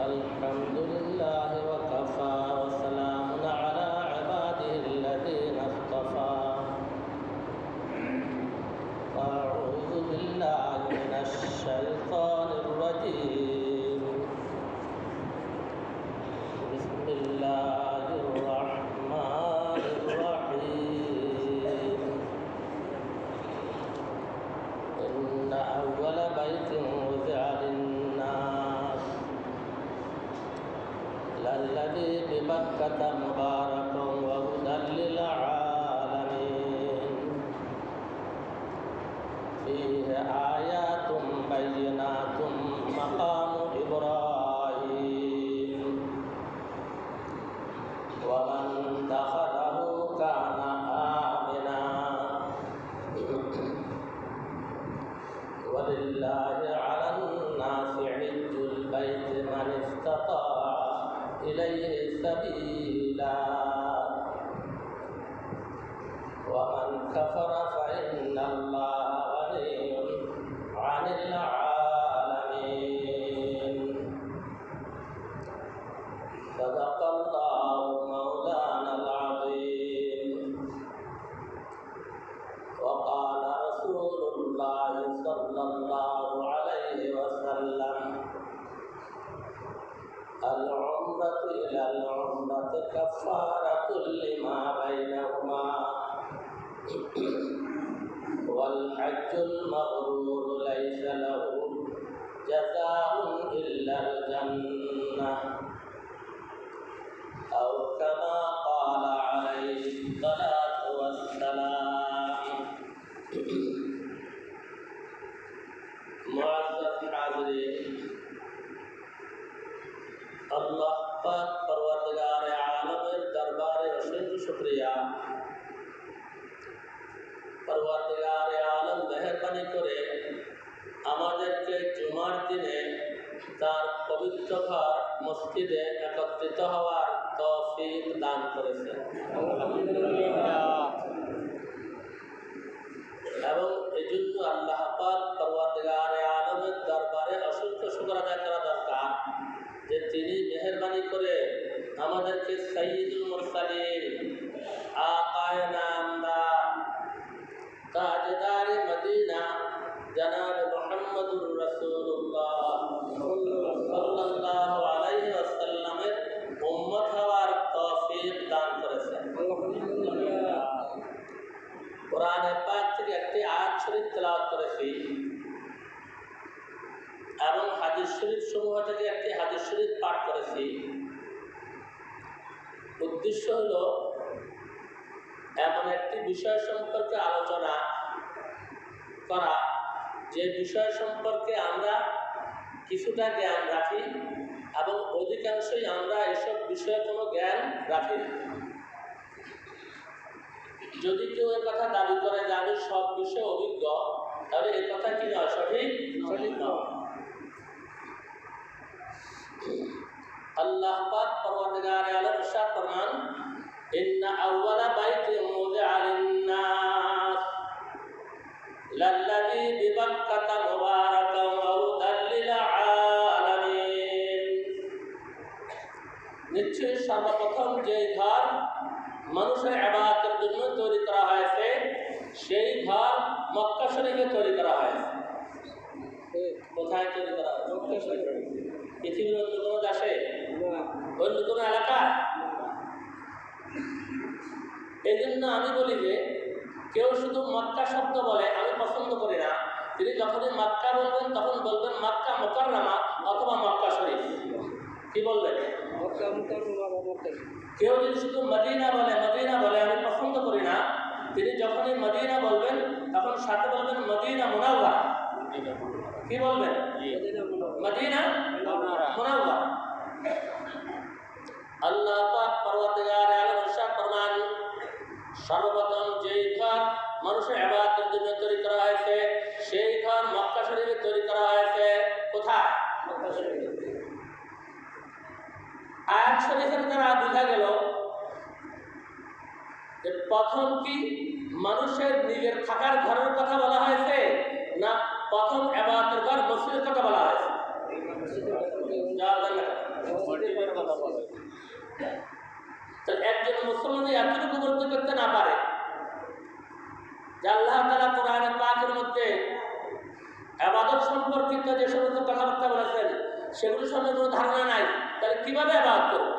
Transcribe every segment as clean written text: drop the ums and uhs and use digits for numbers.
الحمد لله وكفى وسلام على عباده الذين اصطفى أعوذ بالله من الشيطان الرجيم بسم الله الرحمن الرحيم إن أول بيت وضع للناس للذي ببكة مبارك وهدى للعالمين فيه آيات بينات مقام إبراهيم ومن دخله كان آمنا ولله على الناس حج البيت من استطاع إليه سبيلا ومن كفر فإن الله غني عن العالمين صدق الله مولانا العظيم وقال رسول الله صلى الله عليه وسلم العمرة إلى العمرة كفارة لما بينهما والحج المبرور ليس له جزاء إلا الجنة أو كما قال عليه الصلاة والسلام معزز حاضرين अल्लाह पाक परवरदिगार आलमेर दरबारे अशेष शुक्रिया परवरदिगार आलम मेहरबानी करे আমাদেরকে জুমার দিনে তার পবিত্র ঘর মসজিদে একত্রিত হওয়ার তৌফিক দান করেছেন আলহামদুলিল্লাহ এবং এজন্য আল্লাহ পাক परवरदिगार आलমের দরবারে অসংখ্য শুকর আদায় করা দরকার যে তিনি মেহেরবানি করে আমাদেরকে সাইয়্যিদুল মুরসালিন আকায়ে নামদার তাজদার মদিনা জনাব মুহাম্মদুর রাসূলুল্লাহ সাল্লাল্লাহু আলাইহি ওয়াসাল্লামের উম্মত হওয়ার তৌফিক দান করেছেন আলহামদুলিল্লাহ কোরআনে পাক থেকে একটি আয়াত শরীফ তেলাওয়াত করেছি এবং হাদিস শরীফ সমূহ থেকে একটি হাদিস শরীফ পাঠ করেছি উদ্দেশ্য হলো এমন একটি বিষয় সম্পর্কে আলোচনা করা যে বিষয় সম্পর্কে আমরা কিছুটা জ্ঞান রাখি এবং অধিকাংশই আমরা এসব বিষয়ে কোনো জ্ঞান রাখি না যদি কেউ এ কথা দাবি করে যে আমি সব বিষয়ে অভিজ্ঞ তাহলে এই কথা কি নয় সঠিক নয় अल्लाह पाक परवरदिगार आलम इरशाद फरमान इन्ना अव्वला बैतिन वुदिअ लिन्नास लल्लज़ी बिबक्कता मुबारकन व हुदल लिल आलामीन নিশ্চয় সর্বপ্রথম যে ঘর মানুষের ইবাদতের জন্য তৈরি করা হয়েছে সেই ঘর মক্কা শরীফে তৈরি করা হয়েছে কোথায় তৈরি করা হয়েছে মক্কা শরীফে পৃথিবীর অন্য কোনো দেশে অন্য কোনো এলাকা এই জন্য আমি বলি যে কেউ শুধু মক্কা শব্দ বলে আমি পছন্দ করি না তিনি যখনই মক্কা বলবেন তখন বলবেন মক্কা মুকাররমা অথবা মক্কা শরীফ কি বলবেন মক্কা মুকাররমা বা মক্কা কেউ যদি শুধু মদিনা বলে আমি পছন্দ করি না তিনি যখনই মদিনা বলবেন তখন সাথে বলবেন মদিনা মুনাওয়ারা কি বলবেন মদিনা মুনাওয়ারা আল্লাহ পাক পরওয়ারদিগার আলম ইরশাদ ফরমান সর্বপ্রথম যেই ঘর মানুষের ইবাদতের জন্য তৈরি করা হয়েছে সেই ঘর মক্কা শরীফে তৈরি করা হয়েছে কোথায় মক্কা শরীফে আয়াত শরীফের দ্বারা বোঝা গেল যে প্রথম কি মানুষের নিজের থাকার ঘরের কথা বলা হয়েছে প্রথম ইবাদতের ঘর মসজিদের কথা বলা হয়েছে? তো একজন মুসলমান এতটুকু বলতে করতে না পারে যে আল্লাহ তাআলা কোরআনে পাকের মধ্যে ইবাদত সম্পর্কিত যে সমস্ত কথাবার্তা বলেছেন সেগুলো সম্পর্কে কোনো ধারণা নাই, তাহলে কিভাবে ইবাদত করবে?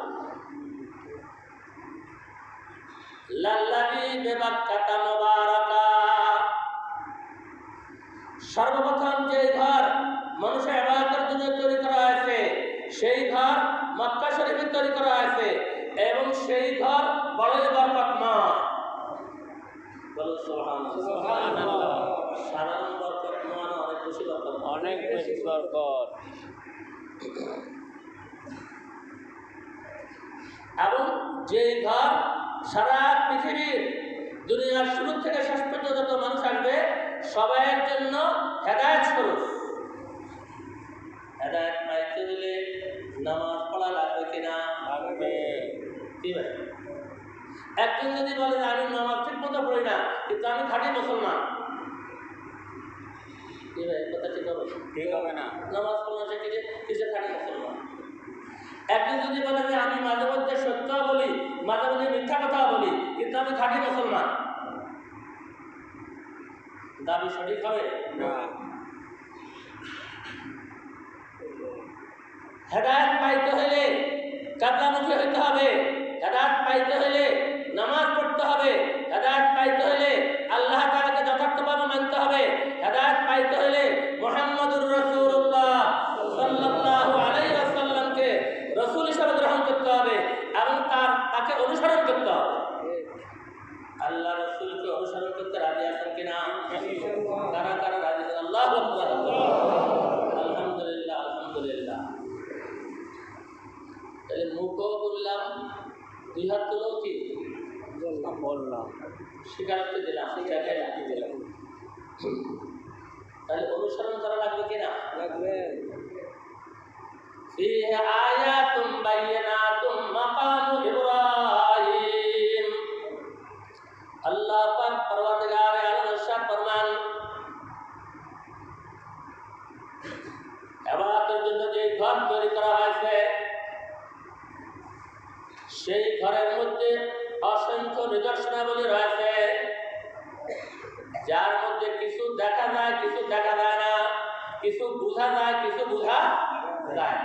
লাল্লাযী বিবাক্কাতা মুবারাকা, সর্বপ্রথম যে ঘর মানুষের ইবাদতের জন্য তৈরি করা হয়েছে সেই ঘর মক্কা শরীফে তৈরি করা হয়েছে এবং সেই ঘর বড়ই বরকতময়। বলুন সুবহানাল্লাহ। সাধারণ বরকতময় না, অনেক বেশি বরকত, অনেক বেশি বরকত। এবং যেই ঘর সারা পৃথিবীর দুনিয়ার শুরু থেকে শেষ পর্যন্ত যত মানুষ আসবে সবাইয়ের জন্য হেদায়েত স্বরূপ। হেদায়েত পাইতে হলে নামাজ পড়া লাগবে কিনা? লাগবে। কি ভাই, একজন যদি বলে আমি নামাজ ঠিক মতো পড়ি না কিন্তু আমি খাঁটি মুসলমান, কি ভাই কথা ঠিক হবে? ঠিক হবে না। নামাজ পড়া সে কিছু খাঁটি মুসলমান। একজন যদি বলে যে আমি মাঝে মধ্যে সত্য বলি মাঝে মধ্যে মিথ্যা কথা বলি কিন্তু আমি খাঁটি মুসলমান, দাবি সঠিক হবে না। হেদায়েত পাইতে হলে কাবলামুখী হইতে হবে, হেদায়েত পাইতে হলে নামাজ পড়তে হবে, হেদায়েত পাইতে হলে আল্লাহ তাআলাকে যথার্থভাবে মানতে হবে, হেদায়েত পাইতে হলে মুহাম্মদুর রাসূলুল্লাহ সাল্লাল্লাহু আলাইহি ওয়াসাল্লামকে রাসূল হিসেবে গ্রহণ করতে হবে এবং তাকে অনুসরণ করতে হবে। আল্লাহ রাসূলকে অনুসরণ করতে রাজি আছেন কিনা? কারা কারা রাজি আছেন? আল্লাহু আকবার। আলহামদুলিল্লাহ আলহামদুলিল্লাহ। তাহলে মুখও বললাম, দুই হাত তুলেও কি বললাম, স্বীকারোক্তি দিলাম, স্বীকারোক্তি দিলাম। তাহলে অনুসরণ করা লাগবে কিনা? লাগবে। فيه آيات بينات مقام إبراهيم। আল্লাহ পাক পরওয়ারদিগার আলম ইরশাদ ফরমান, ইবাদতের জন্য যে ঘর তৈরি করা হয়েছে সেই ঘরের মধ্যে অসংখ্য নিদর্শনাবলী রয়েছে, যার মধ্যে কিছু দেখা যায় কিছু দেখা যায় না, কিছু বোঝা যায় কিছু বোঝা যায়।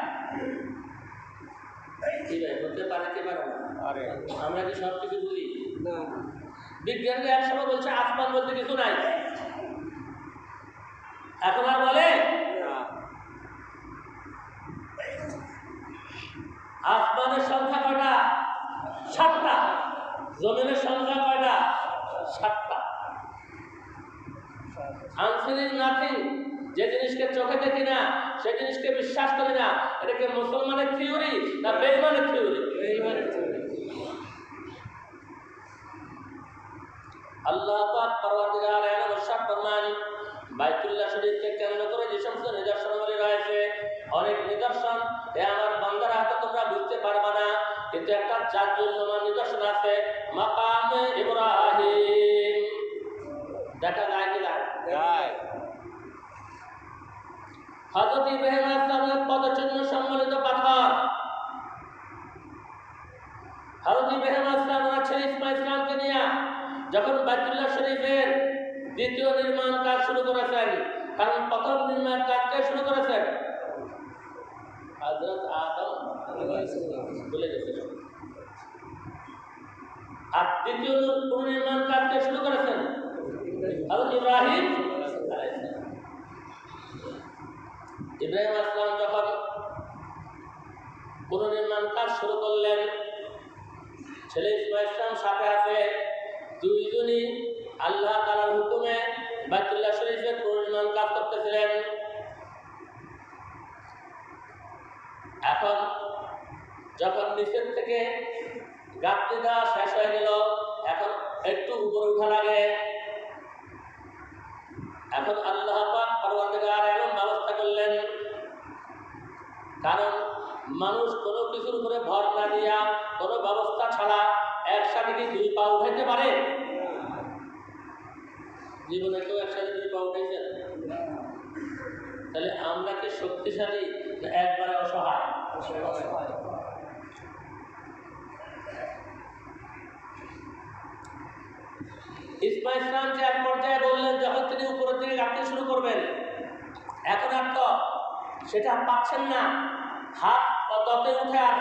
কি ভাই বলতে পারে কি পারে না? আরে আমরা কি সব কিছু বুঝি না। বিজ্ঞানীরা একসময় বলছে আসমান বলতে কিছু নাই, এখন আর বলে না। আসমানের সংখ্যা কয়টা? 7টা। জমিনের সংখ্যা কয়টা? 7টা। আনসিন ইজ নাথিং, যে জিনিসকে চোখে দেখি না সে জিনিসকে বিশ্বাস করি না, এটাকে মুসলমানের থিওরি না বেঈমানের থিওরি? বেঈমানের থিওরি। আল্লাহ পাক পরওয়ারদিগার আলম ইরশাদ ফরমান, বাইতুল্লাহ শরীফকে কেন্দ্র করে যে সমস্ত নিদর্শনাবলী রয়েছে, অনেক নিদর্শন এ আমার বান্দারা হয়তো তোমরা বুঝতে পারবে না, কিন্তু একটা জাজ্জুল্যমান নিদর্শন আছে, মাকামে ইব্রাহিম। দেখা যায় কি যায়? যায়। হযরত ইব্রাহিম আলাইহিস সালামের পদচিহ্ন সম্বলিত পাথর। হযরত ইব্রাহিম আলাইহিস সালাম ওনার ছেলে ইসমাঈল ইসলামকে নিয়ে যখন বাইতুল্লাহ শরীফের দ্বিতীয় নির্মাণ কাজ শুরু করেছেন, কারণ প্রথম নির্মাণ কাজকে শুরু করেছেন হযরত আদম বলে গেছেন, আর দ্বিতীয় পুনর্নির্মাণ কাজকে শুরু করেছেন হযরত ইব্রাহিম আলাইহিস সালাম। ইব্রাহিম আলাইহিস সালাম যখন পুনর্নির্মাণ কাজ শুরু করলেন, ছেলে ইসমাঈল ইসলাম সাথে আছে, দুইজনই আল্লাহ তাআলার হুকুমে বাইতুল্লাহ শরীফের পুনর্নির্মাণ কাজ করতেছিলেন। এখন যখন নিচের থেকে গাঁথনি দেওয়া শেষ হয়ে গেল, এখন একটু উপরে উঠা লাগে। এখন আল্লাহ পাক পরওয়ারদিগার আলম ব্যবস্থা করলেন, কারণ মানুষ কোনো কিছুর উপরে ভর না দিয়া কোনো ব্যবস্থা ছাড়া একসাথে কি 2 পা উঠাইতে পারে? জীবনে কেউ একসাথে 2 পা উঠাইছেন? তাহলে আমরা কি শক্তিশালী না একবারে অসহায়? ইসমাইল ইসলাম যে এক পর্যায়ে বললেন যখন তিনি উপরের দিকে গাঁথতে শুরু করবেন, এখন আর তো সেটা পাচ্ছেন না, হাত দতে উঠে আর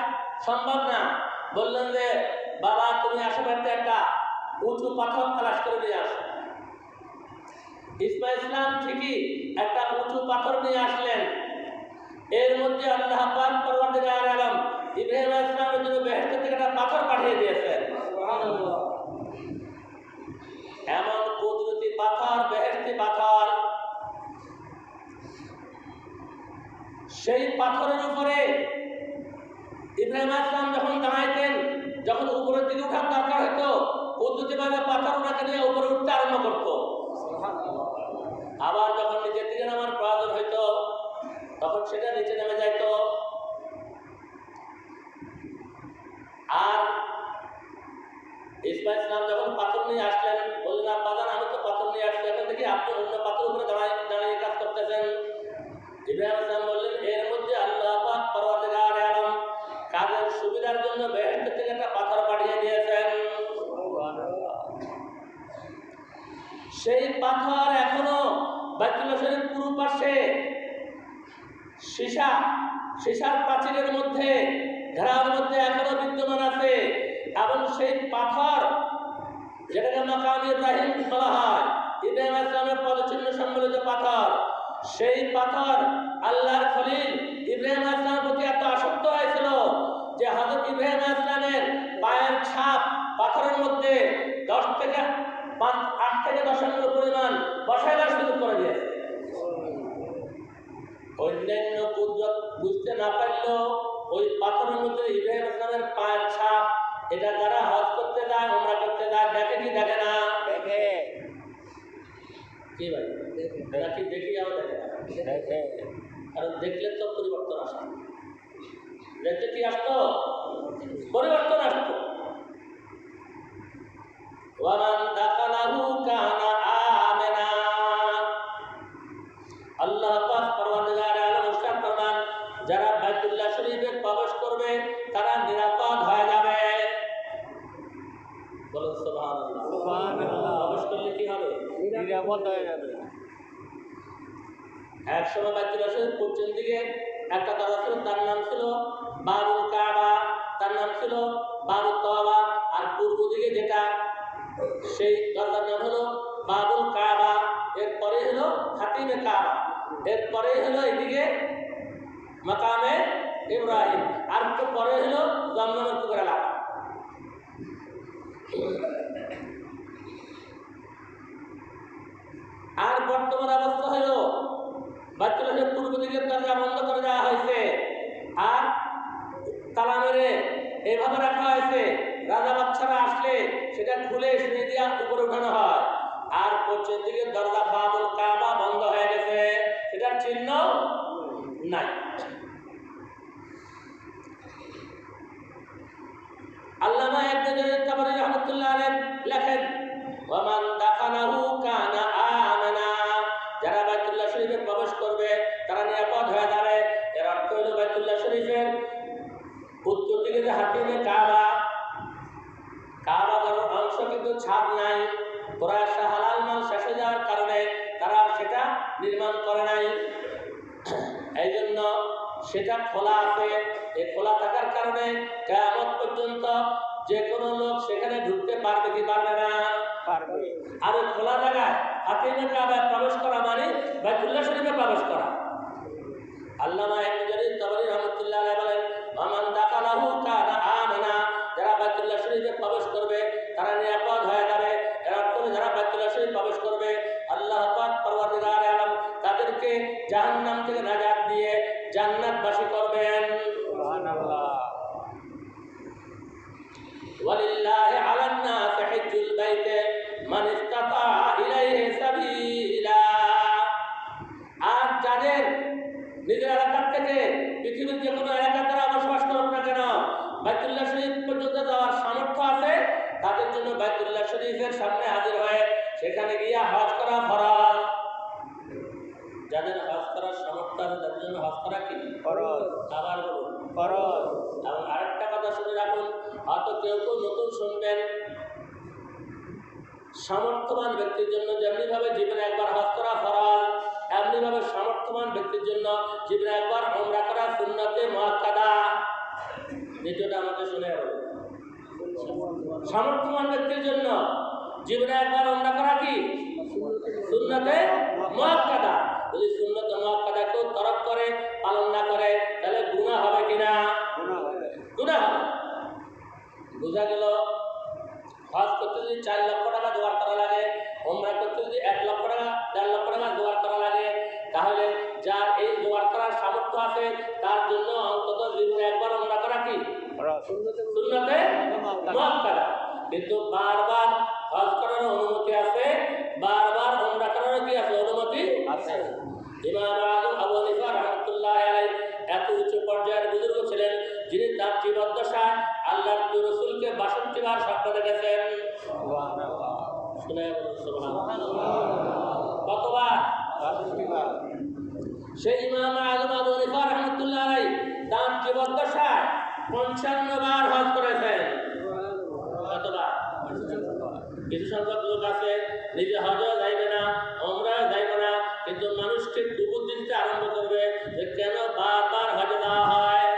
সম্ভব না। বললেন যে বাবা তুমি আশেপাশে একটা উঁচু পাথর তালাশ করে নিয়ে আসো। ইসমাইল ইসলাম ঠিকই একটা উঁচু পাথর নিয়ে আসলেন। এর মধ্যে আল্লাহ পাক পরওয়ারদিগার আলম ইব্রাহিম আলাইহিস সালামের জন্য বেহেশত থেকে একটা পাথর পাঠিয়ে দিয়েছেন। সুবহানাল্লাহ। এমন কুদরতি পাথর, বেহেশতি পাথর, সেই পাথরের উপরে ইব্রাহিম আলাইহিস সালাম যখন দাঁড়াইতেন, যখন উপরের দিকে উঠার দরকার হতো, কুদরতিভাবে পাথর ওনাকে নিয়ে উপরে উঠতে আরম্ভ করতো। আবার যখন নিচের দিকে নামার প্রয়োজন হইতো তখন সেটা নিচে নেমে যাইত। আর ইসমাইল ইসলাম যখন পাথর নিয়ে আসলেন, বললেন আব্বাজান আমি তো পাথর নিয়ে আসছি, এখন দেখি আপনি অন্য পাথর উপরে দাঁড়িয়ে কাজ করতেছেন। ইব্রাহিম ইসলাম বললেন এর মধ্যে আল্লাহ পাক পরওয়ারদিগার আলম কাজের সুবিধার জন্য বেহেশত থেকে একটা পাথর পাঠিয়ে দিয়েছেন। সেই পাথর এখনো বাইতুল্লাহ শরীফ পূর্ব পাশে সীসার প্রাচীরের মধ্যে, ঘেরার মধ্যে এখনো বিদ্যমান আছে। এবং সেই পাথর, যেটাকে মাকাম ইব্রাহিম বলা হয়, ইব্রাহিম আলাইহিস সালামের পদচিহ্ন সম্বলিত পাথর, সেই পাথর আল্লাহর খলিল ইব্রাহিম আলাইহিস সালামের প্রতি এত আসক্ত হয়েছিল যে হযরত ইব্রাহিম আলাইহিস সালামের পায়ের ছাপ পাথরের মধ্যে 8 থেকে 10 আঙ্গুল পরিমাণ বসাইবার সুযোগ করে দিয়েছে। অন্যান্য কুদরত বুঝতে না পারলেও ওই পাথরের মধ্যে ইব্রাহিম ইসলামের পায়ের ছাপ, এটা যারা হজ করতে যায়, উমরা করতে যায়, দেখে কি দেখে না? দেখে। কি ভাই নাকি দেখি যাও দেখে না? দেখে। কারণ দেখলে তো পরিবর্তন আসতো, দেখলে কি আসতো? পরিবর্তন আসতো। ওয়ামান দাখালাহু কানা আমিনা। আল্লাহ পাক পরওয়ারদিগার আলম ইরশাদ ফরমান যারা বাইতুল্লাহ শরীফে প্রবেশ করবে তারা নিরাপদ হয়ে যাবে। বলুন সুবহানাল্লাহ। সুবহানাল্লাহ। প্রবেশ করলে কি হবে? নিরাপদ হয়ে যাবে। এক সময় বাইতুল্লাহ শরীফ পশ্চিম দিকে একটা দরজা ছিল, তার নাম ছিল বাবুল কাবা, তার নাম ছিল বাবুল তওবা। আর পূর্ব দিকে যেটা, সেই দরজার নাম হলো বাবুল কাবা। এরপরে হলো খাতিমে কাবা, এরপরে হলো এদিকে মাকামে ইব্রাহিম, আর একটু পরে হলো জমজমের পুকুর এলাকা। আর বর্তমান অবস্থা হলো বাইতুল্লাহ শরীফ পূর্ব দিকের দরজা বন্ধ করে দেওয়া হয়েছে আর তালা মেরে এইভাবে রাখা হয়েছে, রাজা বাচ্চারা আসলে সেটা খুলে শুনে দিয়ে উপরে উঠানো হয়। আর পশ্চিম দিকের দরজা বাবুল কাবা বন্ধ হয়ে গেছে, সেটার চিহ্ন নাই। আল্লামা ইবনে জারীর তাবরী রাহমাতুল্লাহ আলাইহি লেখেন ওয়ামান দাখালাহু কানা আমিনা। যারা বাইতুল্লাহ শরীফে প্রবেশ করবে তারা নিরাপদ হয়ে যাবে। এর অর্থ হলো বাইতুল্লাহ শরীফের উত্তর দিকে যে হাতিমে কাবা, কাবার অংশ কিন্তু ছাদ নাই, কুরাইশ হালাল মাল শেষ হয়ে যাওয়ার কারণে তারা সেটা নির্মাণ করে নাই। এই জন্য সেটা খোলা আছে। এই খোলা থাকার কারণে কিয়ামত পর্যন্ত যে কোনো লোক সেখানে ঢুকতে পারবে কি পারবে না? পারবে। আর ওই খোলা জায়গায় হাতিমে কাবায় প্রবেশ করা মানে বাইতুল্লাহ শরীফে প্রবেশ করা। আল্লামা ইবনে জারীর তাবরী রাহমাতুল্লাহ আলাইহি বলেন ওয়ামান দাখালাহু কানা আমিনা। যারা বাইতুল্লাহ শরীফে প্রবেশ করবে তারা নিরাপদ হয়ে যাবে। এর অর্থ হলো যারা বাইতুল্লাহ শরীফ প্রবেশ করবে আল্লাহ পাক পরওয়ারদিগার আলম তাদেরকে জাহান্নাম থেকে নাজাত দিয়ে জান্নাতবাসী করবেন। সুবহানাল্লাহ। ওয়ালিল্লাহি আলান নাস হিজ্জুল বাইতি মান ইসতাতা ইলাইহি সাবিলা। আর যাদের নিজের এলাকা থেকে পৃথিবীর যে কোনো এলাকা তারা বসবাস করুক না কেন, বাইতুল্লাহ শরীফ পর্যন্ত যাওয়ার সামর্থ্য আছে, তাদের জন্য বাইতুল্লাহ শরীফের সামনে হাজির হয়ে সেখানে গিয়ে হজ করা ফরজ। যাদের হজ করার সামর্থ্য আছে তাদের জন্য হজ করা কি ফরজ। আবার বলুন ফরজ। এবং আরেকটা কথা শুনে রাখুন, হয়তো কেউ কেউ নতুন শুনবেন, সামর্থ্যবান ব্যক্তির জন্য যেমনিভাবে জীবনে একবার হজ করা ফরজ, এমনিভাবে সামর্থ্যবান ব্যক্তির জন্য জীবনে একবার উমরা করা সুন্নতে মুআক্কাদা। দ্বিতীয়টা আমাকে শুনে হবে। সামর্থ্যবান ব্যক্তির জন্য জীবনে একবার উমরা করা কি সুন্নতে মুআক্কাদা। যদি সুন্নতে মুআক্কাদা কেউ তরক করে, পালন না করে, তাহলে গুনাহ হবে কিনা? গুনাহ হবে। বোঝা গেল হজ করতে যদি 4 লক্ষ টাকা জোগাড় করা লাগে, উমরা করতে যদি 1 লক্ষ টাকা 1.5 লক্ষ টাকা জোগাড় করা লাগে, তাহলে যার এই জোগাড় করার সামর্থ্য আছে তার জন্য অন্তত জীবনে একবার উমরা করা কি সুন্নতে মুআক্কাদা। কিন্তু বারবার হজ করার অনুমতি আছে, বারবার উমরা করার কি আছে? অনুমতি আছে। ইমাম আযম আবু হানিফা রাহমাতুল্লাহি আলাইহি এত উচ্চ পর্যায়ের বুজুর্গ ছিলেন, যিনি তার জীবদ্দশায় আল্লাহর রাসূলকে ৬২ বার স্বপ্ন দেখেছেন। সুবহানাল্লাহ। শুনে বলুন সুবহানাল্লাহ। কতবার? ৬২ বার। সেই ইমাম আযম আবু হানিফা রাহমাতুল্লাহি আলাইহি তার জীবদ্দশায় ৫৫ বার হজ করেছেন। কতবার? কিছু সংখ্যক লোক আছে নিজে হজও যাইবে না, উমরাও যাইবে না, কিন্তু মানুষকে কুবুদ্ধি দিতে আরম্ভ করবে যে কেন বারবার হজে যাওয়া হয়।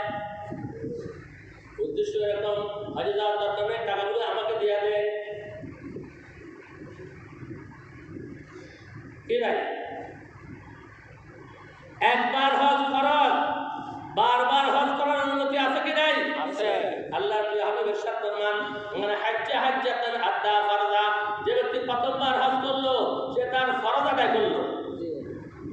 উদ্দেশ্য এরকম, হজে যাওয়ার দরকার নেই, টাকাগুলো আমাকে দিয়ে দেন। কি ভাই? একবার হজ ফরজ, বারবার হজ করার অনুমতি আছে কি নাই? আছে। আল্লাহর হাবিব ইরশাদ ফরমান, মানে হাজ্জা হাজ্জাতান আদা ফরজা, যে ব্যক্তি প্রথমবার হজ করলো সে তার ফরজ আদায় করলো।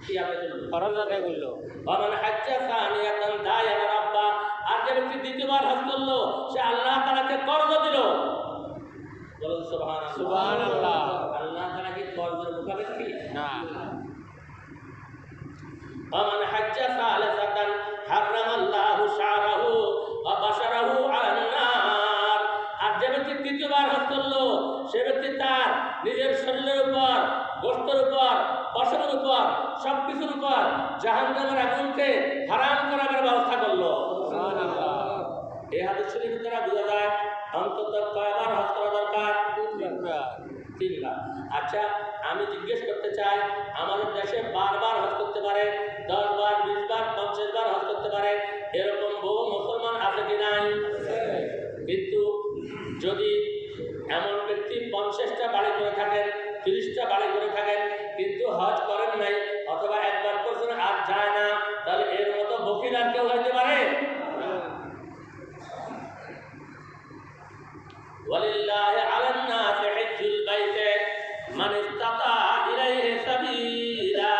কি আদায় করলো? ফরজ আদায় করলো। মানে হাজ্জা সানিয়াতান দায়ানা রাব্বা, আর যে ব্যক্তি দ্বিতীয়বার হজ করলো সে আল্লাহ তাআলাকে কর্জ দিল। বলুন সুবহানাল্লাহ। সুবহানাল্লাহ। আল্লাহ তাআলা কি কর্জের মুখাপেক্ষী? না। ومن حج ثالثة حرم الله شعره وبشره على النار। আর যে ব্যক্তি তৃতীয়বার হজ করলো সে ব্যক্তি তার নিজের শরীরের উপর, গোশতের উপর, পশমের উপর, সবকিছুর উপর জাহান্নামের আগুনকে হারাম করার ব্যবস্থা করলো। সুবহানাল্লাহ। এই হাদিস শরীফের দ্বারা বোঝা যায় অন্তত কয়বার হজ করা দরকার? 3 বার। 3 বার। আচ্ছা, আমি জিজ্ঞেস করতে চাই, আমাদের দেশে বারবার হজ করতে পারে, 10 বার, 20 বার, 50 বার হজ করতে পারে, এরকম বহু মুসলমান আছে কি নাই? কিন্তু যদি এমন ব্যক্তি 50টা বাড়ি করে থাকেন, 30টা বাড়ি করে থাকেন, কিন্তু হজ করেন নাই অথবা একবার করছেন আর যায় না, তাহলে এর মতো বকিল আর কেউ হইতে পারে? ওয়ালিল্লাহি আলান নাসি হিজ্জুল বাইতি মান ইসতাতা ইলাইহি সাবিলা।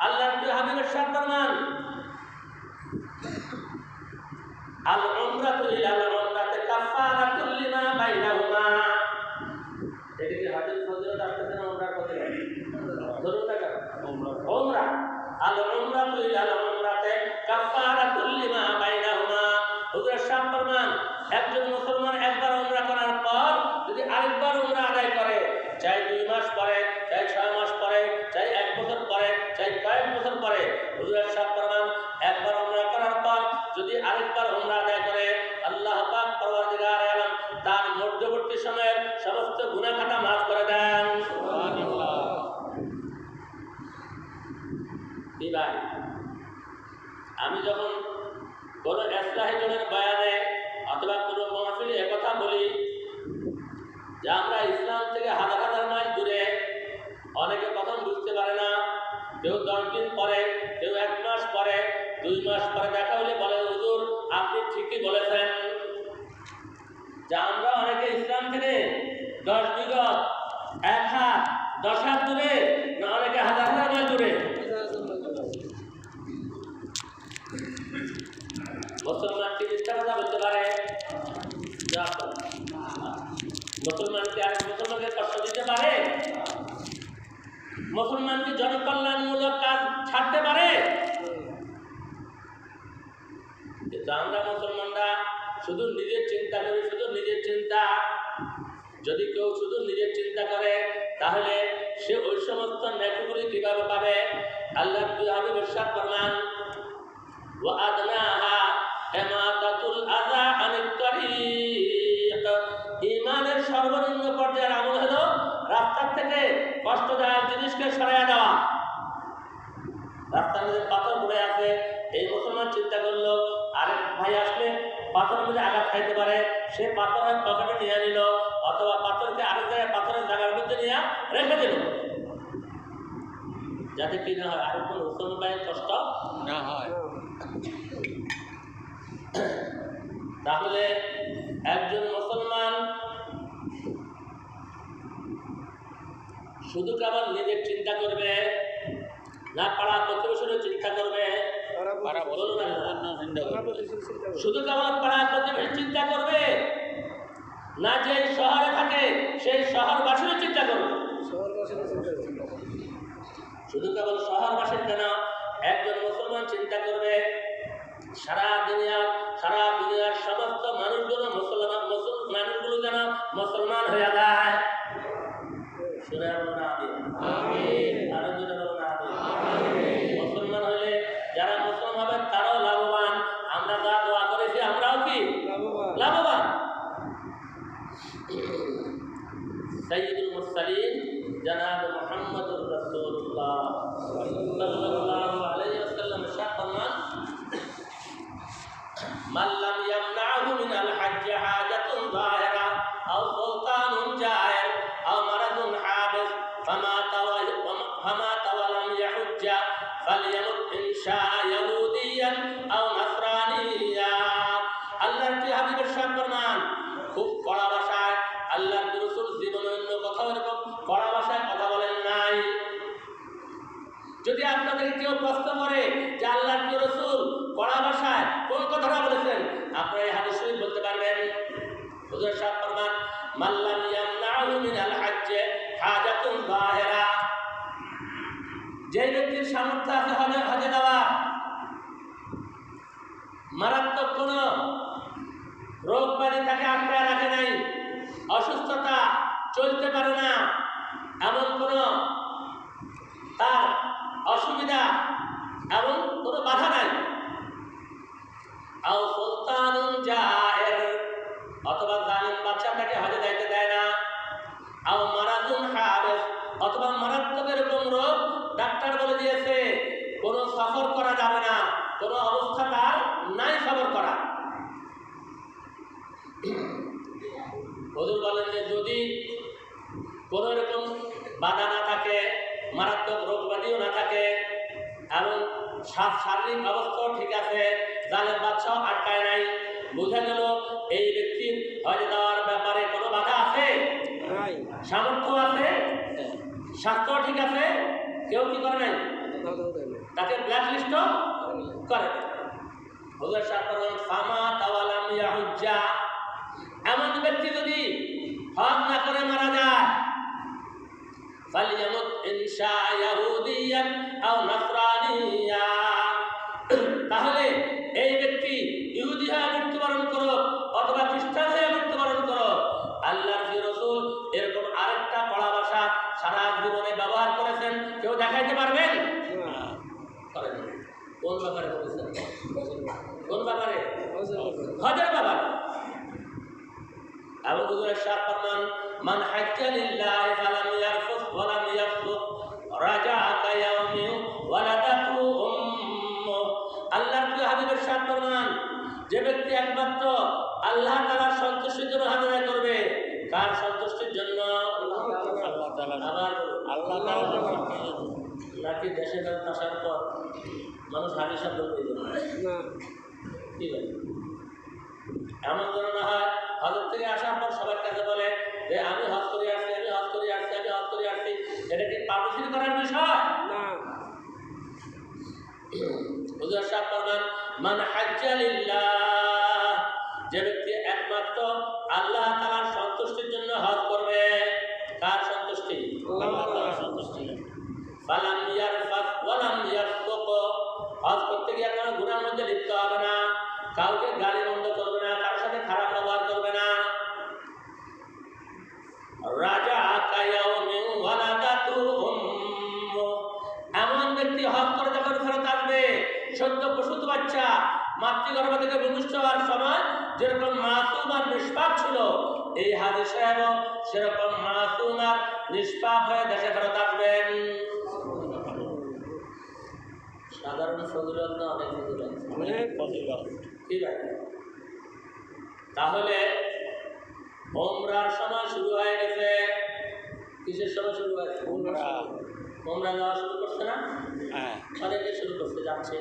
আল্লাহর হাবিব ইরশাদ ফরমান, আল উমরাতু ইলাল উমরাতি কাফারাতুল লিমা বাইনাহুমা। এদিকে হাদিস ফজিলত আসছে না উমরার ফজিলত? ধরুন না উমরা, আল উমরাতু ইলাল উমরাতি কাফারাতুল লিমা বাইনাহুমা। হুজুর ইরশাদ ফরমান, একজন মুসলমান একবার উমরা করার পর যদি আরেকবার উমরা আদায় করে, চাই 2 মাস পরে, চাই 6 মাস পরে, চাই 1 বছর পরে, চাই কয়েক বছর পরে, হুজুর ইরশাদ ফরমান একবার উমরা করার পর যদি আরেকবার উমরা আদায় করে, আল্লাহ পাক পরওয়ারদিগার আলম তার মধ্যবর্তী সময়ের সমস্ত গুনাহ খাতা মাফ করে দেন। সুবহানাল্লাহ। কি ভাই, আমি যখন কোনো ইসলাহি জনের বয়ানে অথবা কোনো মাহফিলে একথা বলি যে আমরা ইসলাম থেকে হাজার হাজার মাইল দূরে, অনেকে প্রথম বুঝতে পারে না, কেউ 10 দিন পরে, কেউ 1 মাস পরে, 2 মাস পরে দেখা হলে বলে, হুজুর আপনি ঠিকই বলেছেন যে আমরা অনেকে ইসলাম থেকে 10 বিগত, 1 হাত, 10 হাত দূরে, না অনেকে হাজার হাজার মাইল দূরে। মুসলমান কি মিথ্যা কথা বলতে পারে? মুসলমান কি আরেক মুসলমানকে কষ্ট দিতে পারে? মুসলমান কি জনকল্যাণমূলক কাজ ছাড়তে পারে? কিন্তু আমরা মুসলমানরা শুধু নিজের চিন্তা করি, শুধু নিজের চিন্তা। যদি কেউ শুধু নিজের চিন্তা করে তাহলে সে ওই সমস্ত নেকিগুলি কিভাবে পাবে? আল্লাহর হাবিব ইরশাদ ফরমান, ওয়া আদনাহা ইমাতাতুল আযা আনিত তরিক। ঈমানের সর্বনিম্ন পর্যায়ের আমল হলো রাস্তার থেকে কষ্টদায়ক জিনিসকে সরাইয়া দেওয়া। রাস্তার মধ্যে পাথর পড়ে আছে, এই মুসলমান চিন্তা করলো আরেক ভাই আসলে পাথর মধ্যে আঘাত খাইতে পারে, সে পাথর পকেটে নিয়ে নিল, অথবা পাথরকে আরেক জায়গায় পাথরের জায়গার মধ্যে নিয়ে রেখে দিল, যাতে কি না হয় আরেক কোনো মুসলমান ভাইয়ের কষ্ট না হয়। তাহলে একজন মুসলমান শুধু কেবল নিজের চিন্তা করবে না, পাড়া প্রতিবেশীর চিন্তা করবে? পাড়া বলুন না। চিন্তা করবে। শুধু কেবল পাড়া প্রতিবেশী চিন্তা করবে না, যে শহরে থাকে সেই শহরবাসীর চিন্তা করবে? শুধু কেবল শহরবাসীর কেন, একজন মুসলমান চিন্তা করবে সারা দুনিয়ার সমস্ত মানুষগুলো মানুষগুলো যেন মুসলমান হয়ে যায়। শুনে বলো না আমিন। আরো জোরে বলো না আমিন। মুসলমান হলে যারা মুসলমান হবে তারাও লাভবান, আমরা যা দোয়া করেছি আমরাও কি লাভবান। সাইয়্যিদুল মুরসালিন জনাব মুহাম্মদুর রাসূলুল্লাহ সাল্লাল্লাহু আলাইহি ওয়াসাল্লাম ইরশাদ ফরমান, মান লাম ইয়ামনাহু মিনাল হজ্জ হাজাতুন যাহিরা আও সুলতানুন জায়ের আও মারাদুন হাবিস ফামা তাওয়ালাম ইয়াহুজ্জা ফালইয়ামুত ইনশা ইয়াহুদিয়ান আও নাসরানিয়া। আল্লাহর কি হাবিব ইরশাদ ফরমান, খুব কড়া ভাষায় আল্লাহর রাসূল জীবনে অন্য কোথাও এরকম কড়া ভাষায় কথা বলেন নাই। যদি আপনাদের কেউ প্রশ্ন করে যে আল্লাহর রাসূল কড়া ভাষায় কোন কথাটা বলেছেন, আপনারা এই হাদিস শরীফ বলতে পারবেন। হুজুর সাহেব ফরমান, মান লাম ইয়ামনাহু মিনাল হজ্জ হাজাতুন যাহিরা, যে ব্যক্তির সামর্থ্য আছে হজে যাওয়া, মারাত্মক কোন রোগ ব্যাধি তাকে আটকায় রাখে নাই, অসুস্থতা, চলতে পারে না, এমন কোন তার অসুবিধা এমন কোনো বাধা নাই, আও সুলতানুন জায়ের, অথবা জালিম বাদশা তাকে হজে যাইতে দেয় না, আও মারাদুন হাবিস, অথবা মারাত্মক এরকম রোগ ডাক্তার বলে দিয়েছে কোনো সফর করা যাবে না, কোনো অবস্থা তার নাই সফর করা। হুজুর বলেন যে যদি কোনো এরকম বাধা না থাকে, মারাত্মক রোগ ব্যাধিও না থাকে এবং শারীরিক অবস্থাও ঠিক আছে, জালেম বাদশাও আটকায় নাই, বোঝা গেল এই ব্যক্তির হজে যাওয়ার ব্যাপারে কোনো বাধা আছে, সামর্থ্য আছে, স্বাস্থ্য ঠিক আছে, কেউ কি করে নাই, তাকে ব্ল্যাক লিস্ট করে। হুজুর সাহেব বলেন, ফামা তাওয়ালাম ইয়াহুজ্জা, এমন ব্যক্তি যদি হজ না করে মারা যায়, ফালইয়ামুত ইনশা ইয়াহুদিয়ান আও নাসরানিয়া, তাহলে এই ব্যক্তি ইহুদি হয়ে মৃত্যুবরণ করো অথবা খ্রিস্টান হয়ে মৃত্যুবরণ করো। আল্লাহর রাসূল এরকম আরেকটা কড়া ভাষা সারা জীবনে ব্যবহার করেছেন, কেউ দেখাইতে পারবেন? কোন ব্যাপারে বলেছেন? কোন ব্যাপারে? হজের ব্যাপারে। আবু হুরায়রা সাহেব ফরমান, মান হাজ্জা লিল্লাহি ফালাম ইয়ারফুস ওয়া লাম ইয়াফসুক রাজাআ কায়াউমি ওয়ালাদাতু উম্মু। আল্লাহর প্রিয় হাবিবের সাহেব ফরমান, যে ব্যক্তি একমাত্র আল্লাহ তাআলার সন্তুষ্টির জন্য হজ করবে, কার সন্তুষ্টির জন্য? আল্লাহ তাআলা। আবার আল্লাহ তাআলা নাকি দেশে কাজ আসার পর মানুষ হাজি সাহেব বলতে না কি বলে? এমন যেন না হয় হজর থেকে আসার পর সবার কাছে বলে যে আমি হজ করে আসছি, আমি হজ করে আসছি, আমি হজ করে আসছি। এটা কি পাবলিসিটি করার বিষয় না। হুজুর সাহেব ফরমান, মান হাজ্জা লিল্লাহ, যে ব্যক্তি একমাত্র আল্লাহ তাআলার সন্তুষ্টির জন্য হজ করবে, কার সন্তুষ্টি? আল্লাহ তাআলার সন্তুষ্টি। ফালাম ইয়ারফাস ওয়া লাম ইয়াফসুক, হজ করতে গিয়ে কোনো গুনাহের মধ্যে লিপ্ত হবে না, কাউকে গালি মন্দ করবে না, কারোর সাথে খারাপ ব্যবহার করবে না। রাজা কায়াউমি ওয়ালাদাতু উম্মু, এমন ব্যক্তি হজ করে যখন ফেরত আসবে, সদ্য প্রসূত বাচ্চা মাতৃগর্ভ থেকে ভূমিষ্ঠ হওয়ার সময় যেরকম মাসুম আর নিষ্পাপ ছিল, এই হাজী সাহেব সেরকম মাসুম আর নিষ্পাপ হয়ে দেশে ফেরত আসবেন। সাধারণ ফজিলত না অনেক ফজিলত? অনেক ফজিলত। ঠিক আছে, তাহলে ওমরার সময় শুরু হয়ে গেছে। কিসের সময় শুরু হয়েছে? উমরা। ওমরা যাওয়া শুরু করছে না? হ্যাঁ। অনেকে শুরু করতে যাচ্ছে।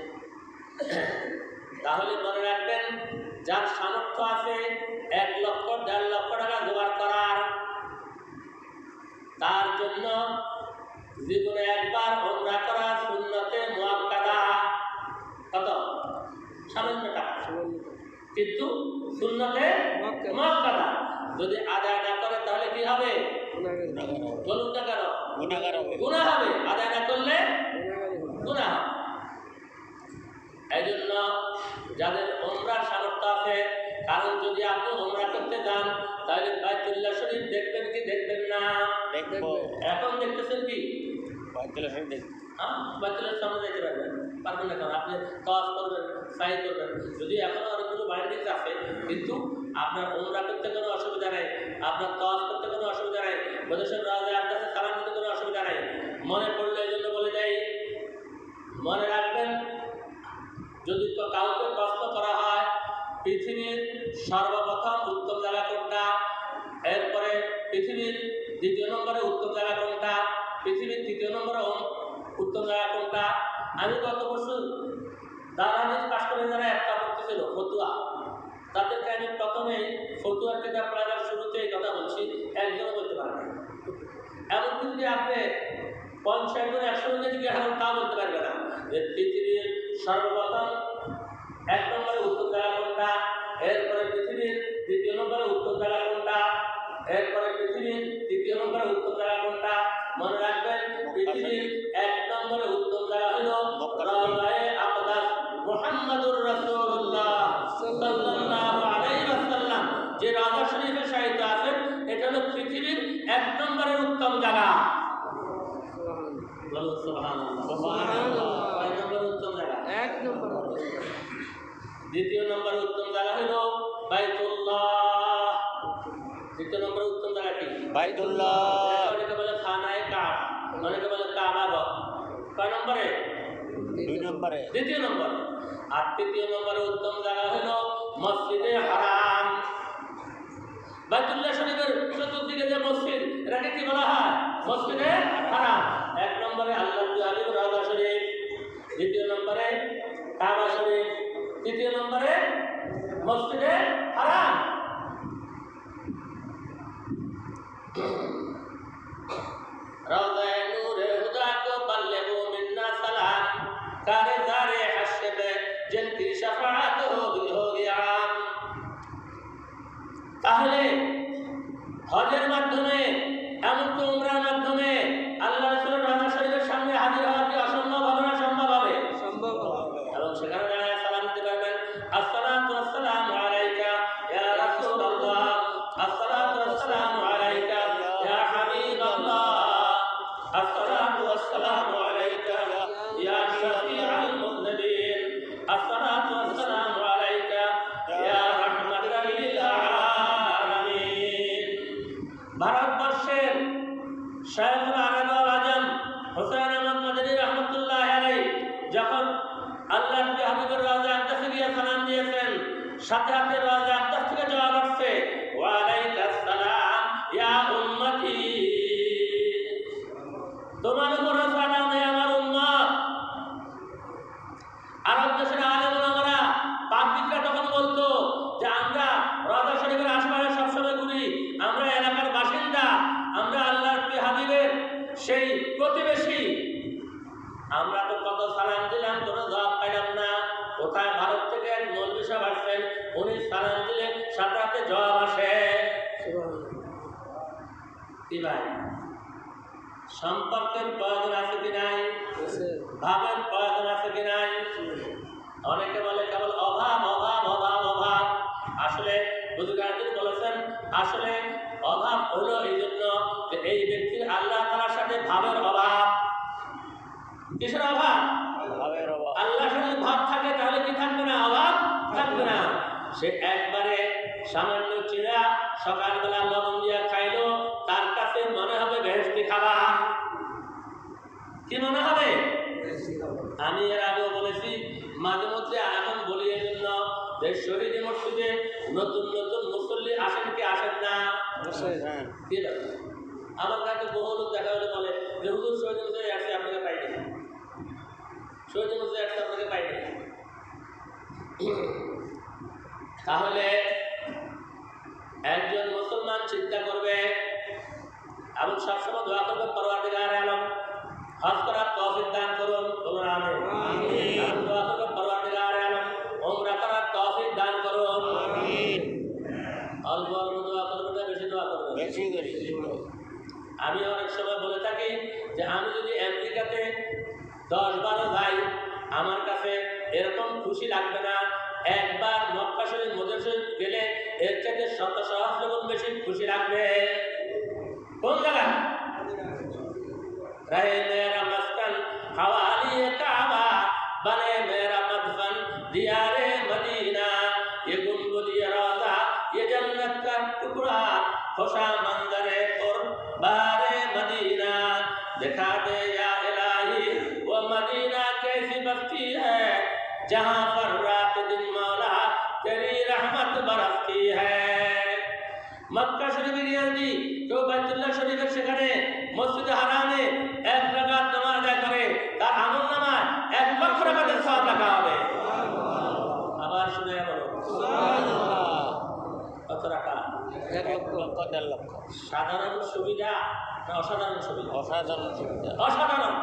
তাহলে মনে রাখবেন, যার সামর্থ্য আছে 1 লক্ষ 1.5 লক্ষ টাকা জোগাড় করার, তার জন্য জীবনে একবার ওমরা করা সুন্নতে মুআক্কাদা। কত? সামান্য টাকা, কিন্তু সুন্নতে মুআক্কাদা। যদি আদায় না করে তাহলে কি হবে? বলুন না কেন? গুনাহগার হবে। গুনাহ হবে। আদায় না করলে গুনাহ হবে। এই জন্য যাদের ওমরার সামর্থ্য আছে, কারণ যদি আপনি ওমরা করতে যান তাহলে বাইতুল্লাহ শরীফ দেখবেন কি দেখবেন না? দেখবো। এখন দেখতেছেন কি? বাইতুল্লাহ শরীফ দেখবো। বাইতুল্লাহর সামনে যেতে পারবেন না কেন? আপনি তাওয়াফ করবেন, সাই করবেন। যদি এখনো অনেকগুলো বাইন্ডিংস আছে, কিন্তু আপনার ওমরা করতে কোনো অসুবিধা নাই, আপনার তাওয়াফ করতে কোনো অসুবিধা নাই, বৈদেশিক রাজার কাছে সালাম দিতে কোনো অসুবিধা নাই। মনে পড়লে এই জন্য বলে যাই, মনে রাখবেন, যদি তো কাউকে প্রশ্ন করা হয় পৃথিবীর সর্বপ্রথম উত্তম জায়গা কোনটা, এরপরে পৃথিবীর 2 নম্বরে উত্তম জায়গা কোনটা, পৃথিবীর 3 নম্বরে উত্তম জায়গা কোনটা, আমি গত বছর দারানিস পাশ করে যারা একটা করতেছিল ফতুয়া, তাদেরকে আমি প্রথমেই ফতুয়ার কিতাব পড়াবার শুরুতে এই কথা বলছি, একজনও বলতে পারে না। এমনকি যদি আপনি 50 জন 100 জনকে জিজ্ঞাসা করেন তা বলতে পারবে না যে পৃথিবীর সর্বপ্রথম 1 নম্বরে উত্তম জায়গা কোনটা, এরপরে পৃথিবীর 2 নম্বরে উত্তম জায়গা কোনটা, এরপরে পৃথিবীর 3 নম্বরে উত্তম জায়গা কোনটা। মনে রাখবেন, পৃথিবীর 1 নম্বরে উত্তম জায়গা হলো রাওজায়ে আকদাস মুহাম্মাদুর রাসূলুল্লাহ সাল্লাল্লাহু আলাইহি ওয়াসাল্লাম যে রাজা শরীফে শায়িত আছেন, এটা হলো পৃথিবীর 1 নম্বরের উত্তম জায়গা। বলো সুবহানাল্লাহ। সুবহানাল্লাহ। 1 নম্বরের উত্তম জায়গা। 1 নম্বর। 2 নম্বরের উত্তম জায়গা হলো বাইতুল্লাহ। 2 নম্বরের উত্তম জায়গা কি? বাইতুল্লাহ। অনেকে বলে খানায়ে কাবা, অনেকে বলে কাবা ঘর। কয় নম্বরে? 2 নম্বরে। 2 নম্বর। আর 3 নম্বরের উত্তম জায়গা হলো মসজিদে হারাম। বাইতুল্লাহ শরীফের চতুর্দিকে যে মসজিদ, এটাকে কি বলা হয়? মসজিদে হারাম। 1 নম্বরে আল্লাহর হাবিব রাওজা শরীফ, 2 নম্বরে কাবা শরীফ, 3 নম্বরে মসজিদে হারাম। রওজায়ে নূরে হুদা কো বল্লিগু মিন্না সালাম, কারে জারে হাসবে জিনকি শাফাআত হোগি আম। তাহলে হজের মাধ্যমে, এমনকি উমরার মাধ্যমে আল্লাহ রাসূলের রওজা শরীফের সামনে হাজির হওয়া কি অসম্ভব হবে না সম্ভব হবে? সম্ভব হবে। এবং সেখানে দাঁড়ায় সালাম দিতে পারবেন, আসসালাতু ওয়াসসালামু আলাইকা ইয়া রাসূলুল্লাহ, আসসালাতু ওয়াসসালামু আলাইকা ইয়া হাবিবাল্লাহ, আসসালাতু ওয়াসসালামু আলাইকা ইয়া শাফিআল মুযনিবিন, আসসালাতু ওয়াসসালামু আলাইকা ইয়া রাহমাতাল লিল আলামিন। ভারতবর্ষের শায়খুল আরব আল আজম হুসাইন আহমদ মাদানী রাহমাতুল্লাহ আলাইহি যখন আল্লাহর হাবিবের রওজা আকদাসে গিয়ে সালাম দিয়েছেন, সাথে সাথে রওজা আকদাস থেকে জবাব আসছে, ওয়া আলাইকাস সালাম ইয়া উম্মতি, তোমার উপর সালাম হে আমার উম্মত। আরব দেশের আলেম ওলামারা পাবলিকরা তখন বলতো যে আমরা রওজা শরীফের আশেপাশে সবসময় ঘুরি, আমরা এলাকার বাসিন্দা, আমরা আল্লাহর হাবিবের সেই প্রতিবেশী, আমরা তো কত সালাম দিলাম, কোনো জবাব পাইলাম না। কোথায় ভারত থেকে এক মৌলভী সাহেব আসছেন, উনি সালাম দিলেন, সাথে সাথে জবাব আসে। কি ভাই, সম্পর্কের প্রয়োজন আছে কি নাই? ভাবের প্রয়োজন আছে কি নাই? অনেকে বলে কেবল অভাব অভাব অভাব অভাব। আসলে বুজুর্গানদের বলেছেন, আসলে অভাব হলো এই জন্য যে এই ব্যক্তির আল্লাহ তাআলার সাথে ভাবের অভাব। কিসের অভাব? ভাবের অভাব। আল্লাহর সাথে ভাব থাকে তাহলে কি থাকবে না? অভাব থাকবে না। সে একবারে সামান্য চিড়া সকালবেলা লবণ দিয়া খাইলো, তার কাছে মনে হবে বেহেশতি খাবার। কি মনে হবে? আমি এর আগেও বলেছি, মাঝে মধ্যে এখন বলি এই জন্য যে শহীদ মসজিদে নতুন নতুন মুসল্লি আসেন কি আসেন না? কি ব্যাপার? আমার কাছে বহু লোক দেখা হলে বলে যে হুজুর শহীদ মসজিদে আসছে আপনাকে পাইনি, শহীদ মসজিদে আসছে আপনাকে পাইনি। তাহলে একজন মুসলমান চিন্তা করবে এবং সবসময় দোয়া করবে, পরওয়ারদিগার আলম হজ করার তৌফিক দান করুন, বলুন আমিন। এবং দোয়া করবে, পরওয়ারদিগার আলম উমরা করার তৌফিক দান করুন। অল্প অল্প দোয়া করবে না বেশি দোয়া করবে? বেশি করি। আমি অনেক সময় বলে থাকি যে আমি যদি আমেরিকাতে 10-12 যাই, আমার কাছে এরকম খুশি লাগবে না একবার মক্কা শরীফ মদিনা শরীফ গেলে এর চাইতে 100 গুণ বেশি খুশি লাগবে। কোন জায়গা? रहे मेरा मस्कन हवाली काबा, बने मेरा मदफन दियारे मदीना, ये गुंबद ये रोजा ये जन्नत का टुकड़ा, खुशा मंजरे पर बारे मदीना, दिखा दे या इलाही वो मदीना कैसी बस्ती है, जहाँ पर रात दिन मौला तेरी रहमत बरसती है। মক্কা শরীফে গিয়ে যদি কেউ বাইতুল্লাহ শরীফের সেখানে মসজিদে হারামে 1 রাকাত নামাজ আদায় করে, তার আমলনামায় 1 লক্ষ রাকাতের সওয়াব লেখা হবে। আবার শুনে বলো সুবহানাল্লাহ। কত রাকাত? 1 লক্ষ 1.5 লক্ষ। সাধারণ সুবিধা না অসাধারণ সুবিধা? অসাধারণ সুবিধা। অসাধারণ।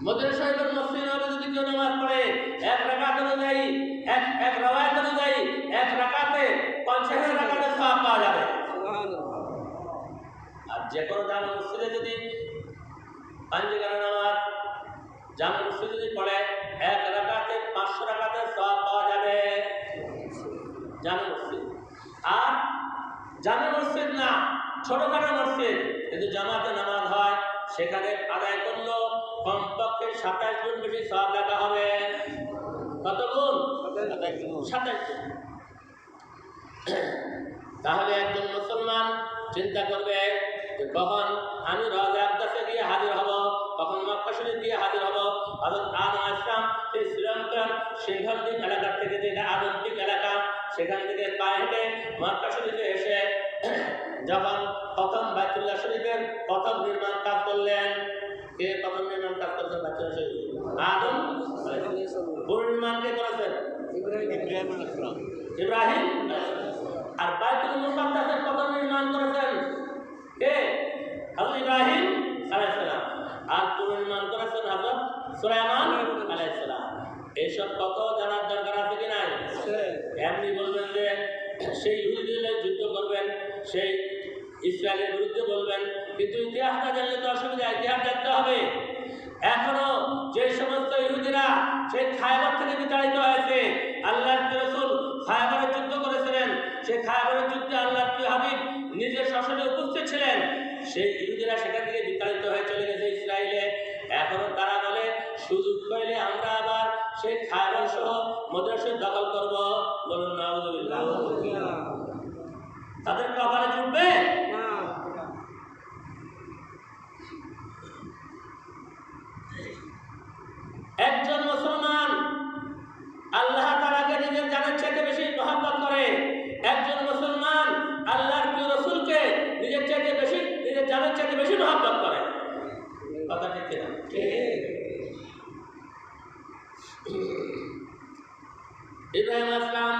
মদিনা শরীফের মসজিদে নববী যদি কেউ নামাজ পড়ে 1 রাকাত অনুযায়ী, এক রওয়ায়াত অনুযায়ী 1 রাকাতে 50 রাকাতের সওয়াব পাওয়া যাবে। আর যে কোনো জামে মসজিদে যদি 5 রাকাত নামাজ জামে মসজিদে যদি পড়ে 1 রাকাতে 500 রাকাতের সওয়াব পাওয়া যাবে জামে মসজিদ। আর জামে মসজিদ না, ছোটখাটো মসজিদ যদি জামাতে নামাজ হয়, সেখানে আদায় করলো কমপক্ষে 27 গুণ বেশি সওয়াব লেখা হবে। কত গুণ? 27 গুণ। তাহলে একজন মুসলমান চিন্তা করবে যে কখন আমি রওজা আকদাসে গিয়ে হাজির হব, কখন মক্কা শরীফ গিয়ে হাজির হব। হযরত আদম আলাইহিস সালাম সেই শ্রীলঙ্কার সিংহদ্বীপ এলাকা থেকে, যেটা আদমদ্বীপ এলাকা, সেখান থেকে পায়ে হেঁটে মক্কা শরীফে এসে যখন প্রথম বাইতুল্লাহ শরীফের প্রথম নির্মাণ কাজ করলেন, কে প্রথম নির্মাণ কাজ করেছেন? বাইতুল্লাহ শরীফ আদম আলাইহিস সালাম। নির্মাণ কে করেছেন? ইব্রাহিম আলাইহিস সালাম। ইব্রাহিম। আর বাইতুল মুকাদ্দাসের প্রথম নির্মাণ করেছেন কে? হযরত ইব্রাহিম আলাইহিস সালাম। আর পুনর্নির্মাণ করেছেন হযরত সুলাইমান আলাইহিস সালাম। এইসব কত জানার দরকার আছে কি নাই? এমনি বলবেন যে সেই ইহুদিদের যুদ্ধ করবেন, সেই ইসরায়েলের বিরুদ্ধে বলবেন, কিন্তু ইতিহাসটা জানলে তো অসুবিধা, ইতিহাস জানতে হবে। এখনো যে সমস্ত ইহুদিরা সেই খায়বার থেকে বিতাড়িত হয়েছে, আল্লাহর রাসূল খায়বারের যুদ্ধ করেছিলেন, সেই খায়বারের যুদ্ধে আল্লাহর প্রিয় হাবিব নিজের শাসনে উপস্থিত ছিলেন, সেই ইহুদিরা সেখান থেকে বিতাড়িত হয়ে চলে গেছে ইসরায়েলে। এখনো তারা বলে সুযোগ পাইলে আমরা আবার সেই খায়বার সহ মদিনা শরীফ দখল করব। বলুন নাউযুবিল্লাহ। তাদের কপালে জুটবে না। একজন মুসলমান আল্লাহ তাআলাকে নিজের জানের চাইতে বেশি মহব্বত করে, একজন মুসলমান আল্লাহর প্রিয় রাসূলকে নিজের চাইতে বেশি, নিজের জানের চাইতে বেশি মহব্বত করে। কথা ঠিক কিনা? ইব্রাহিম আলাইহিস সালাম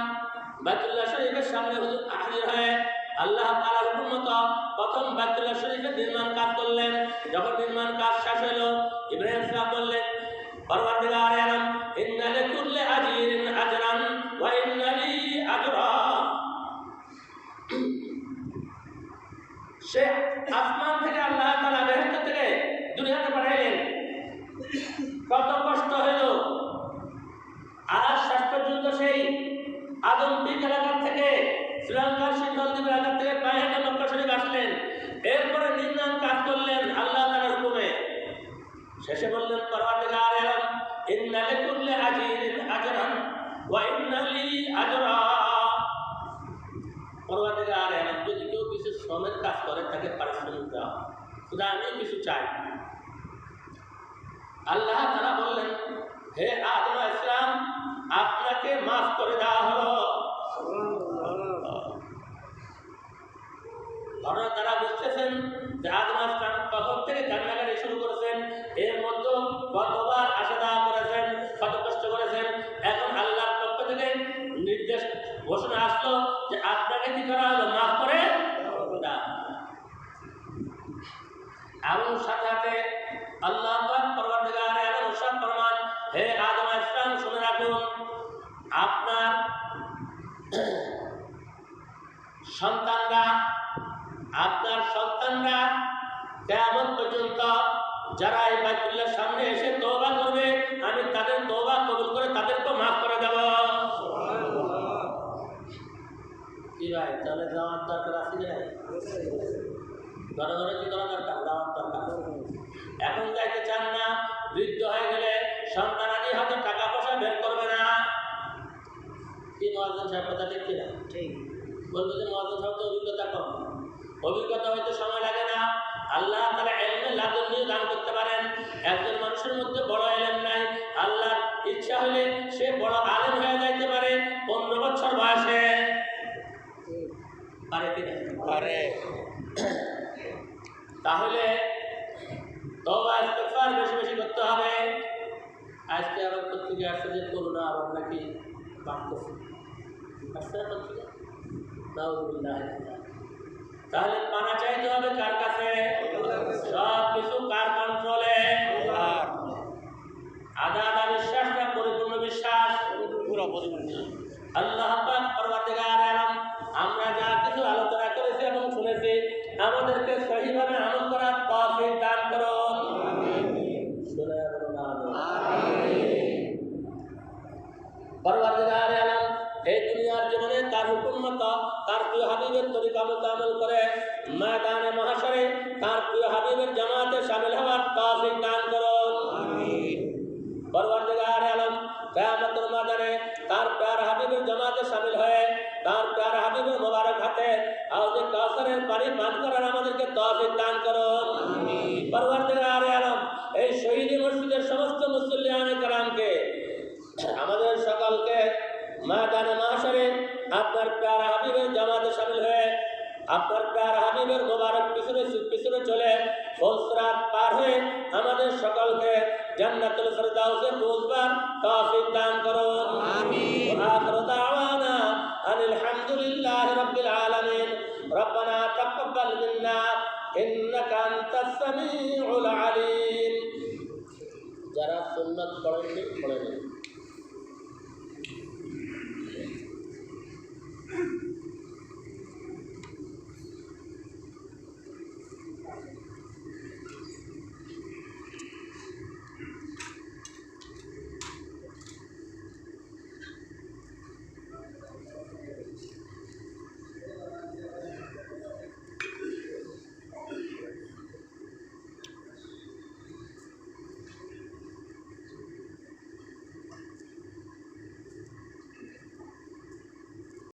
বাইতুল্লাহ শরীফের সামনে হাজির হয়ে আল্লাহ তাআলার হুকুম মতো প্রথম বাইতুল্লাহ শরীফের নির্মাণ কাজ করলেন। যখন নির্মাণ কাজ শেষ হলো, ইব্রাহিম সাহেব বললেন, পরওয়ারদিগার আলম, ইন্না লিকুল্লি আজরিন আজরান ওয়া ইন্না লি আজরা। সে আসমান থেকে আল্লাহ তাআলা বেহেশত থেকে দুনিয়াতে পাঠাইলেন, কত কষ্ট হইল। আর শেষ পর্যন্ত সেই আদমদ্বীপ এলাকা থেকে, শ্রীলঙ্কার সিংহদ্বীপ এলাকা থেকে পায়ে হেঁটে মক্কা শরীফ আসলেন। এরপরে নির্মাণ কাজ করলেন আল্লাহ তাআলার হুকুমে। শেষে বললেন, পরওয়ারদিগার আলম, ইন্না লিকুল্লি আজরিন আজরান ওয়া ইন্না লি আজরা। পরবর্তীকালে আলেম যদি কেউ কিছু শ্রমের কাজ করে তাকে পারিশ্রমিক দেওয়া, শুধু আমি কিছু চাই। আল্লাহ তাআলা বললেন, হে আদম আলাইহিস সালাম, আপনাকে মাফ করে দেওয়া হলো। ঘটনা তারা বুঝতেছেন যে আদম আলাইহিস সালাম কখন থেকে কান্নাকাটি শুরু করেছেন, এর মধ্যে কতবার আশা দেওয়া করেছেন, কত কষ্ট করেছেন। এখন আল্লাহর পক্ষ থেকে নির্দেশ ঘোষণা আসলো যে আপনাকে কি করা হলো, মাফ করে দাও। এবং সাথে সাথে আল্লাহ পাক পরবর্তীকালে আলাম ইরশাদ ফরমান, হে আদম আলাইহিস সালাম শুনে রাখুন, আপনার সন্তানরা কিয়ামত পর্যন্ত যারা এই বাইতুল্লাহর সামনে এসে তওবা করবে, আমি তাদের তওবা কবুল করে তাদেরকে মাফ করে দেব। কি ভাই, তাহলে যাওয়ার দরকার আছে কি নাই? ঘরে ঘরে কি করা দরকার? যাওয়ার দরকার। এখন যাইতে চান না, বৃদ্ধ হয়ে গেলে সন্তানাদি হয়তো টাকা পয়সা বের করবে না। কি মুয়াজ্জিন সাহেব কথা ঠিক কিনা? ঠিক। বলবো যে মুয়াজ্জিন সাহেব তো অভিজ্ঞতা কম, অভিজ্ঞতা হয়তো সময় লাগে না। আল্লাহ তাআলা ইলমে লাদুন্নি দান করতে পারেন। একজন মানুষের মধ্যে বড় ইলম নাই, আল্লাহর ইচ্ছা হলে সে বড় আলেম হয়ে যাইতে পারে 15 বছর বয়সে। পারে কি না? পারে। তাহলে তওবা ইস্তিগফার বেশি বেশি করতে হবে। আজকে আবার পত্রিকা আসছে যে করোনা আবার নাকি বাড়তেছে, আসছে না পত্রিকা? নাউযুবিল্লাহ। তাহলে পানা চাইতে হবে কার কাছে? সব কিছু কার কন্ট্রোলে? আধা আধা বিশ্বাস না পরিপূর্ণ বিশ্বাস? পুরো পরিপূর্ণ। আল্লাহ পাক পরবর্তীকালে আলাম আমরা যা কিছু আলোচনা করেছি এবং শুনেছি, আমাদেরকে সহিভাবে আমল করার তৌফিক দান করুন। আমিন। শুনে বলুন আমিন। পরবর্তীকালে আলাম এই দুনিয়ার জীবনে তার হুকুম মতো তার প্রিয় হাবিবের তরিকা মতো আমল করে ময়দানে মাহশরে তার প্রিয় হাবিবের জামাতে শামিল হওয়ার তৌফিক দান করুন। আমিন। পরবর্তীকালে আলাম কিয়ামতের ময়দানে তার প্যারা হাবিবের জামাতে শামিল হয়ে তার প্যারা হাবিবের মোবারক হাতে হাউজে কাউসারের পানি পান করার আমাদেরকে তৌফিক দান করুন। আমিন। পরবর্তীকালে আলাম এই শহীদ মসজিদের সমস্ত মুসল্লিয়ানে কেরামকে আমাদের সকলকে ময়দানে মাহশরে আপনার প্যারা হাবিবের জামাতে শামিল হয়ে আপনার প্যারা হাবিবের মোবারক পিছনে চলে ফুলসিরাত পার হয়ে আমাদের সকলকে জান্নাতুল ফিরদাউসে পৌঁছবার তৌফিক দান করুন। আমিন। ওয়া আখিরু দাওয়ানা আনিল হামদুলিল্লাহি রাব্বিল আলামিন। রব্বানা তাকাব্বাল মিন্না ইন্নাকা আনতাস সামিউল আলিম। যারা সুন্নাত পড়েননি